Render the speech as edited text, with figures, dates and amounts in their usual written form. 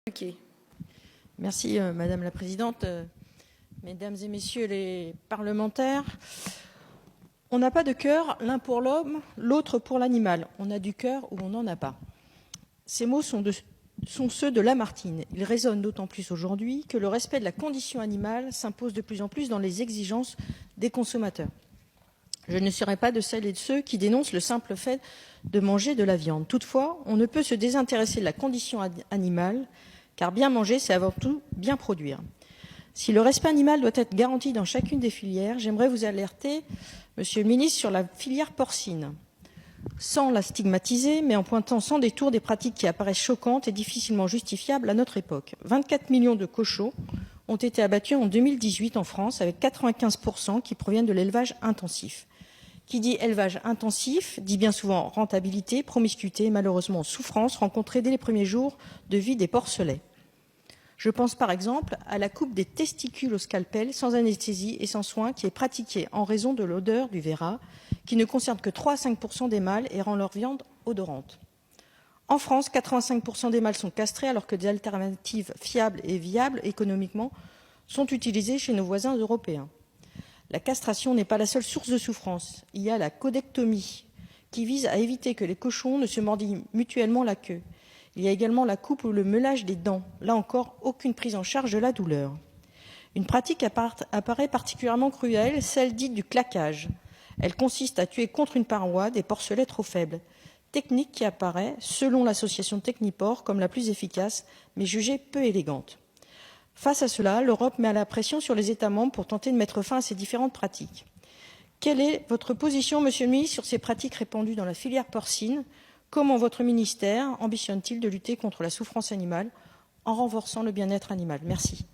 Okay. Merci Madame la Présidente. Mesdames et Messieurs les parlementaires, on n'a pas de cœur l'un pour l'homme, l'autre pour l'animal. On a du cœur ou on n'en a pas. Ces mots sont ceux de Lamartine. Ils résonnent d'autant plus aujourd'hui que le respect de la condition animale s'impose de plus en plus dans les exigences des consommateurs. Je ne serai pas de celles et de ceux qui dénoncent le simple fait de manger de la viande. Toutefois, on ne peut se désintéresser de la condition animale, car bien manger, c'est avant tout bien produire. Si le respect animal doit être garanti dans chacune des filières, j'aimerais vous alerter, Monsieur le Ministre, sur la filière porcine, sans la stigmatiser, mais en pointant sans détour des pratiques qui apparaissent choquantes et difficilement justifiables à notre époque. 24 millions de cochons ont été abattus en 2018 en France, avec 95% qui proviennent de l'élevage intensif. Qui dit élevage intensif dit bien souvent rentabilité, promiscuité et malheureusement souffrance rencontrée dès les premiers jours de vie des porcelets. Je pense par exemple à la coupe des testicules au scalpel sans anesthésie et sans soin qui est pratiquée en raison de l'odeur du verra, qui ne concerne que 3 à 5% des mâles et rend leur viande odorante. En France, 85% des mâles sont castrés alors que des alternatives fiables et viables économiquement sont utilisées chez nos voisins européens. La castration n'est pas la seule source de souffrance. Il y a la codectomie, qui vise à éviter que les cochons ne se mordillent mutuellement la queue. Il y a également la coupe ou le meulage des dents. Là encore, aucune prise en charge de la douleur. Une pratique apparaît particulièrement cruelle, celle dite du claquage. Elle consiste à tuer contre une paroi des porcelets trop faibles. Technique qui apparaît, selon l'association Technipor, comme la plus efficace, mais jugée peu élégante. Face à cela, l'Europe met la pression sur les États membres pour tenter de mettre fin à ces différentes pratiques. Quelle est votre position, Monsieur le Ministre, sur ces pratiques répandues dans la filière porcine? Comment votre ministère ambitionne-t-il de lutter contre la souffrance animale en renforçant le bien-être animal? Merci.